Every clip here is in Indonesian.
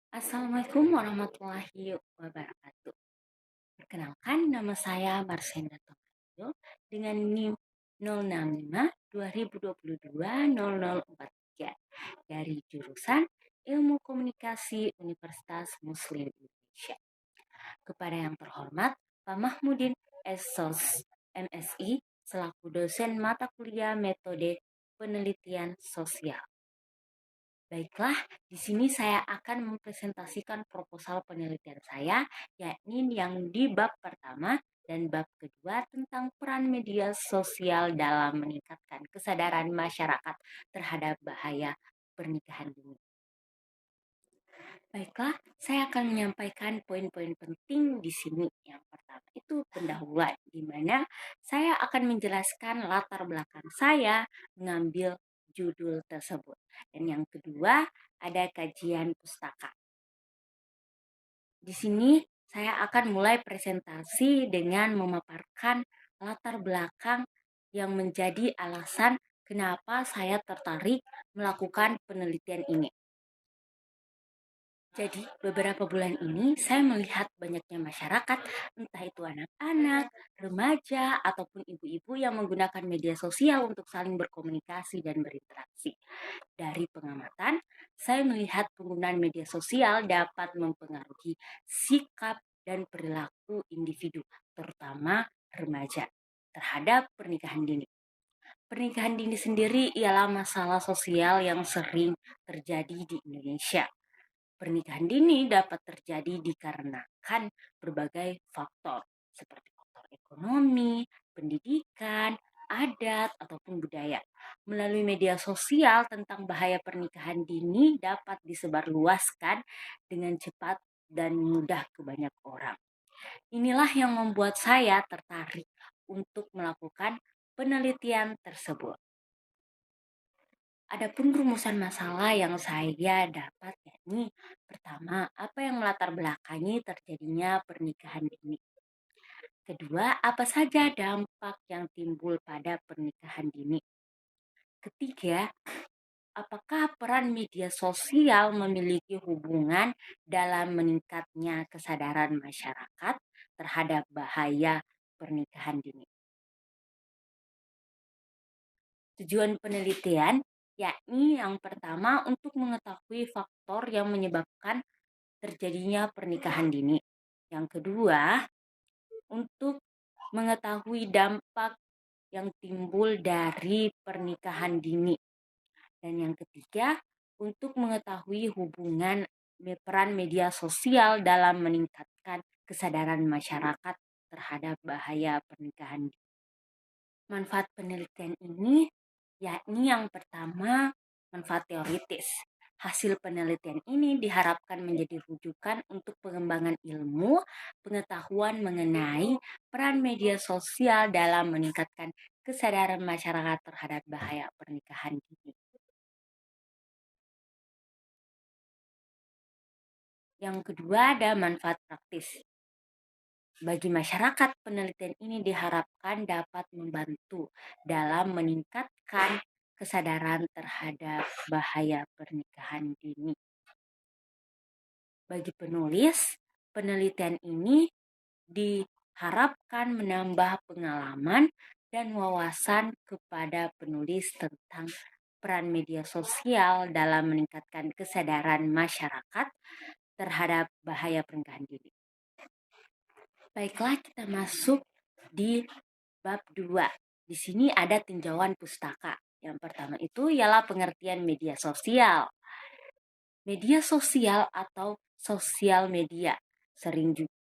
Assalamualaikum warahmatullahi wabarakatuh. Perkenalkan, nama saya Marsenda Tomayo dengan NIM 065-2022-0043 dari jurusan Ilmu Komunikasi Universitas Muslim Indonesia. Kepada yang terhormat Pak Mahmudin Esos, MSI, selaku dosen mata kuliah metode penelitian sosial. Baiklah, di sini saya akan mempresentasikan proposal penelitian saya, yakni yang di bab pertama dan bab kedua tentang peran media sosial dalam meningkatkan kesadaran masyarakat terhadap bahaya pernikahan dini. Baiklah, saya akan menyampaikan poin-poin penting di sini. Yang pertama itu pendahuluan, di mana saya akan menjelaskan latar belakang saya mengambil judul tersebut. Dan yang kedua, ada kajian pustaka. Di sini saya akan mulai presentasi dengan memaparkan latar belakang yang menjadi alasan kenapa saya tertarik melakukan penelitian ini. Jadi, beberapa bulan ini saya melihat banyaknya masyarakat, entah itu anak-anak, remaja, ataupun ibu-ibu yang menggunakan media sosial untuk saling berkomunikasi dan berinteraksi. Dari pengamatan, saya melihat penggunaan media sosial dapat mempengaruhi sikap dan perilaku individu, terutama remaja, terhadap pernikahan dini. Pernikahan dini sendiri ialah masalah sosial yang sering terjadi di Indonesia. Pernikahan dini dapat terjadi dikarenakan berbagai faktor, seperti faktor ekonomi, pendidikan, adat, ataupun budaya. Melalui media sosial tentang bahaya pernikahan dini dapat disebarluaskan dengan cepat dan mudah ke banyak orang. Inilah yang membuat saya tertarik untuk melakukan penelitian tersebut. Adapun rumusan masalah yang saya dapat, yakni pertama, apa yang melatar belakangi terjadinya pernikahan dini. Kedua, apa saja dampak yang timbul pada pernikahan dini. Ketiga, apakah peran media sosial memiliki hubungan dalam meningkatnya kesadaran masyarakat terhadap bahaya pernikahan dini. Tujuan penelitian yakni yang pertama untuk mengetahui faktor yang menyebabkan terjadinya pernikahan dini. Yang kedua, untuk mengetahui dampak yang timbul dari pernikahan dini. Dan yang ketiga, untuk mengetahui hubungan peran media sosial dalam meningkatkan kesadaran masyarakat terhadap bahaya pernikahan dini. Manfaat penelitian ini yakni yang pertama, manfaat teoritis. Hasil penelitian ini diharapkan menjadi rujukan untuk pengembangan ilmu, pengetahuan mengenai peran media sosial dalam meningkatkan kesadaran masyarakat terhadap bahaya pernikahan dini. Yang kedua ada manfaat praktis. Bagi masyarakat, penelitian ini diharapkan dapat membantu dalam meningkatkan kesadaran terhadap bahaya pernikahan dini. Bagi penulis, penelitian ini diharapkan menambah pengalaman dan wawasan kepada penulis tentang peran media sosial dalam meningkatkan kesadaran masyarakat terhadap bahaya pernikahan dini. Baiklah, kita masuk di bab 2. Di sini ada tinjauan pustaka. Yang pertama itu ialah pengertian media sosial. Media sosial atau sosial media sering juga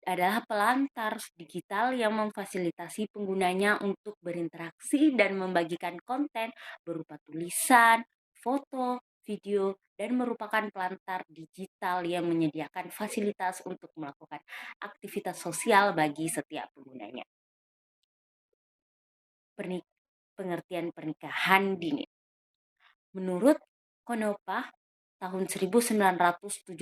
adalah pelantar digital yang memfasilitasi penggunanya untuk berinteraksi dan membagikan konten berupa tulisan, foto, video, dan merupakan pelantar digital yang menyediakan fasilitas untuk melakukan aktivitas sosial bagi setiap penggunanya. Pengertian pernikahan dini. Menurut Konopah, tahun 1976,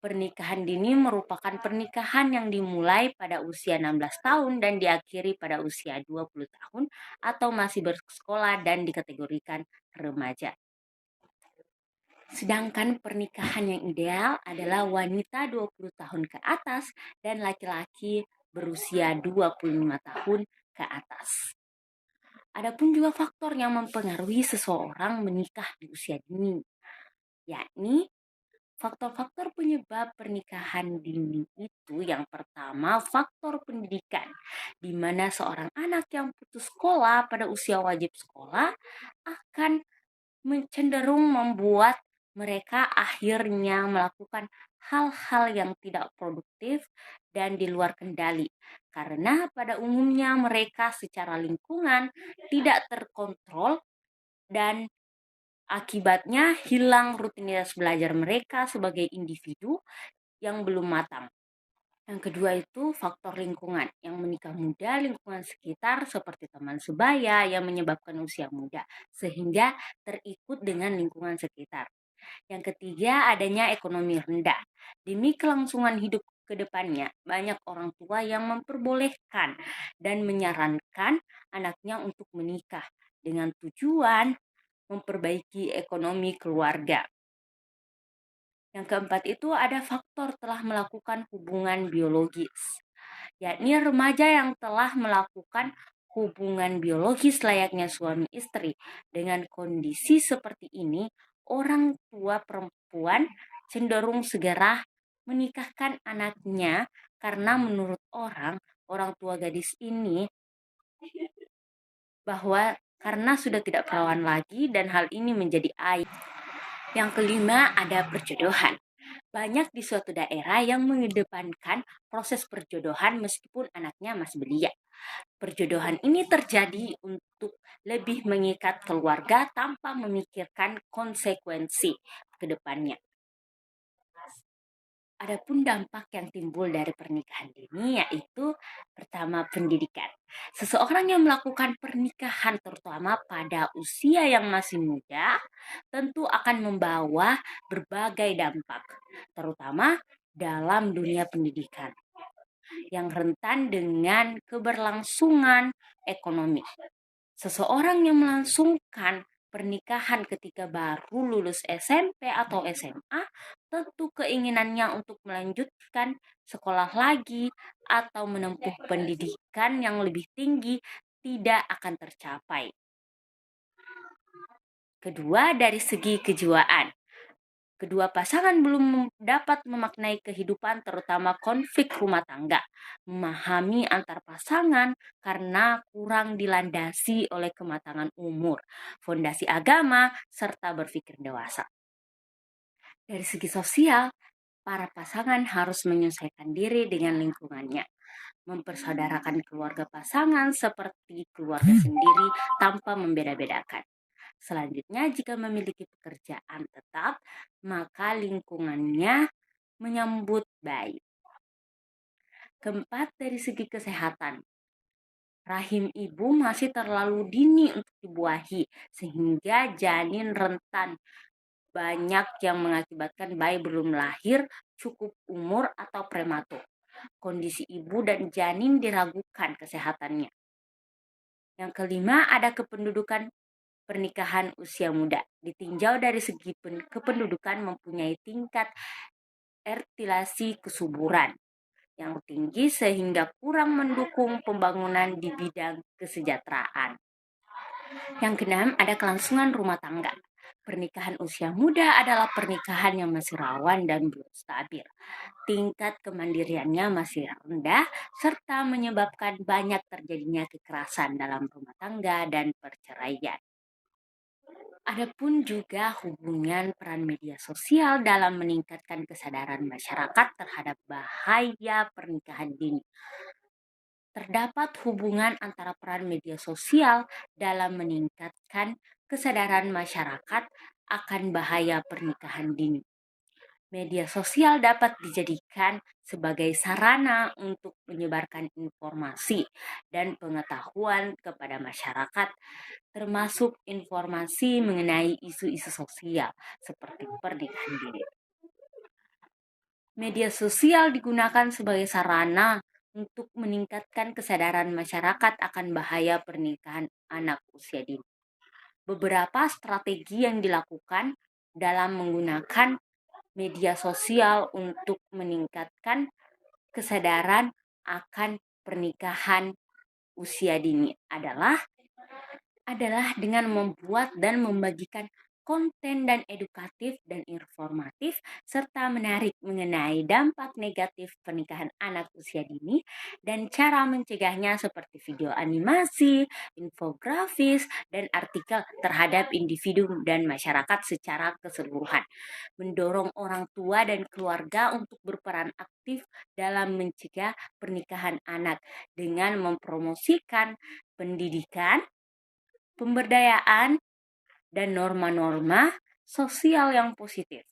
pernikahan dini merupakan pernikahan yang dimulai pada usia 16 tahun dan diakhiri pada usia 20 tahun atau masih bersekolah dan dikategorikan remaja. Sedangkan pernikahan yang ideal adalah wanita 20 tahun ke atas dan laki-laki berusia 25 tahun ke atas. Adapun juga faktor yang mempengaruhi seseorang menikah di usia dini, yakni faktor-faktor penyebab pernikahan dini itu yang pertama faktor pendidikan, di mana seorang anak yang putus sekolah pada usia wajib sekolah akan cenderung membuat mereka akhirnya melakukan hal-hal yang tidak produktif dan di luar kendali. Karena pada umumnya mereka secara lingkungan tidak terkontrol dan akibatnya hilang rutinitas belajar mereka sebagai individu yang belum matang. Yang kedua itu faktor lingkungan. Yang menikah muda, lingkungan sekitar seperti teman sebaya yang menyebabkan usia muda, sehingga terikut dengan lingkungan sekitar. Yang ketiga adanya ekonomi rendah. Demi kelangsungan hidup ke depannya, banyak orang tua yang memperbolehkan dan menyarankan anaknya untuk menikah dengan tujuan memperbaiki ekonomi keluarga. Yang keempat itu ada faktor telah melakukan hubungan biologis, yakni remaja yang telah melakukan hubungan biologis layaknya suami istri. Dengan kondisi seperti ini, orang tua perempuan cenderung segera menikahkan anaknya karena menurut orang tua gadis ini bahwa karena sudah tidak perawan lagi dan hal ini menjadi aib. Yang kelima ada perjodohan. Banyak di suatu daerah yang mengedepankan proses perjodohan meskipun anaknya masih belia. Perjodohan ini terjadi untuk lebih mengikat keluarga tanpa memikirkan konsekuensi ke depannya. Adapun dampak yang timbul dari pernikahan dini yaitu pertama pendidikan. Seseorang yang melakukan pernikahan terutama pada usia yang masih muda tentu akan membawa berbagai dampak, terutama dalam dunia pendidikan yang rentan dengan keberlangsungan ekonomi. Seseorang yang melangsungkan pernikahan ketika baru lulus SMP atau SMA, tentu keinginannya untuk melanjutkan sekolah lagi atau menempuh pendidikan yang lebih tinggi tidak akan tercapai. Kedua, dari segi kejiwaan. Kedua pasangan belum dapat memaknai kehidupan, terutama konflik rumah tangga, memahami antar pasangan karena kurang dilandasi oleh kematangan umur, fondasi agama, serta berpikir dewasa. Dari segi sosial, para pasangan harus menyesuaikan diri dengan lingkungannya, mempersaudarakan keluarga pasangan seperti keluarga sendiri tanpa membeda-bedakan. Selanjutnya, jika memiliki pekerjaan tetap, maka lingkungannya menyambut baik. Keempat, dari segi kesehatan. Rahim ibu masih terlalu dini untuk dibuahi, sehingga janin rentan. Banyak yang mengakibatkan bayi belum lahir, cukup umur, atau prematur. Kondisi ibu dan janin diragukan kesehatannya. Yang kelima, ada kependudukan pernikahan usia muda. Ditinjau dari segi kependudukan mempunyai tingkat ertilasi kesuburan yang tinggi sehingga kurang mendukung pembangunan di bidang kesejahteraan. Yang keenam, ada kelangsungan rumah tangga. Pernikahan usia muda adalah pernikahan yang masih rawan dan belum stabil. Tingkat kemandiriannya masih rendah, serta menyebabkan banyak terjadinya kekerasan dalam rumah tangga dan perceraian. Adapun juga hubungan peran media sosial dalam meningkatkan kesadaran masyarakat terhadap bahaya pernikahan dini. Terdapat hubungan antara peran media sosial dalam meningkatkan kesadaran masyarakat akan bahaya pernikahan dini. Media sosial dapat dijadikan sebagai sarana untuk menyebarkan informasi dan pengetahuan kepada masyarakat, termasuk informasi mengenai isu-isu sosial seperti pernikahan dini. Media sosial digunakan sebagai sarana untuk meningkatkan kesadaran masyarakat akan bahaya pernikahan anak usia dini. Beberapa strategi yang dilakukan dalam menggunakan media sosial untuk meningkatkan kesadaran akan pernikahan usia dini adalah dengan membuat dan membagikan konten dan edukatif dan informatif serta menarik mengenai dampak negatif pernikahan anak usia dini dan cara mencegahnya seperti video animasi, infografis, dan artikel terhadap individu dan masyarakat secara keseluruhan. Mendorong orang tua dan keluarga untuk berperan aktif dalam mencegah pernikahan anak dengan mempromosikan pendidikan, pemberdayaan, dan norma-norma sosial yang positif.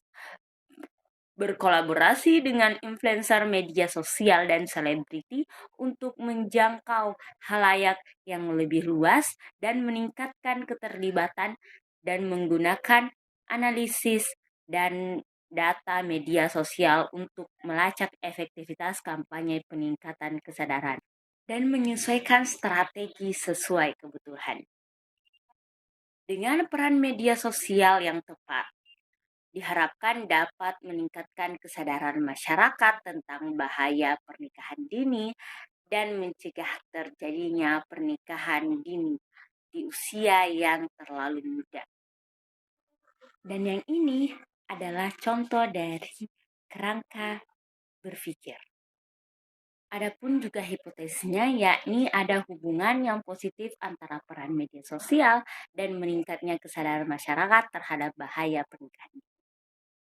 Berkolaborasi dengan influencer media sosial dan selebriti untuk menjangkau halayak yang lebih luas dan meningkatkan keterlibatan dan menggunakan analisis dan data media sosial untuk melacak efektivitas kampanye peningkatan kesadaran dan menyesuaikan strategi sesuai kebutuhan. Dengan peran media sosial yang tepat, diharapkan dapat meningkatkan kesadaran masyarakat tentang bahaya pernikahan dini dan mencegah terjadinya pernikahan dini di usia yang terlalu muda. Dan yang ini adalah contoh dari kerangka berpikir. Adapun juga hipotesisnya, yakni ada hubungan yang positif antara peran media sosial dan meningkatnya kesadaran masyarakat terhadap bahaya pernikahan.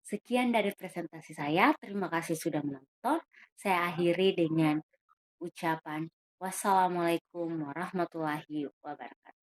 Sekian dari presentasi saya, terima kasih sudah menonton. Saya akhiri dengan ucapan wassalamualaikum warahmatullahi wabarakatuh.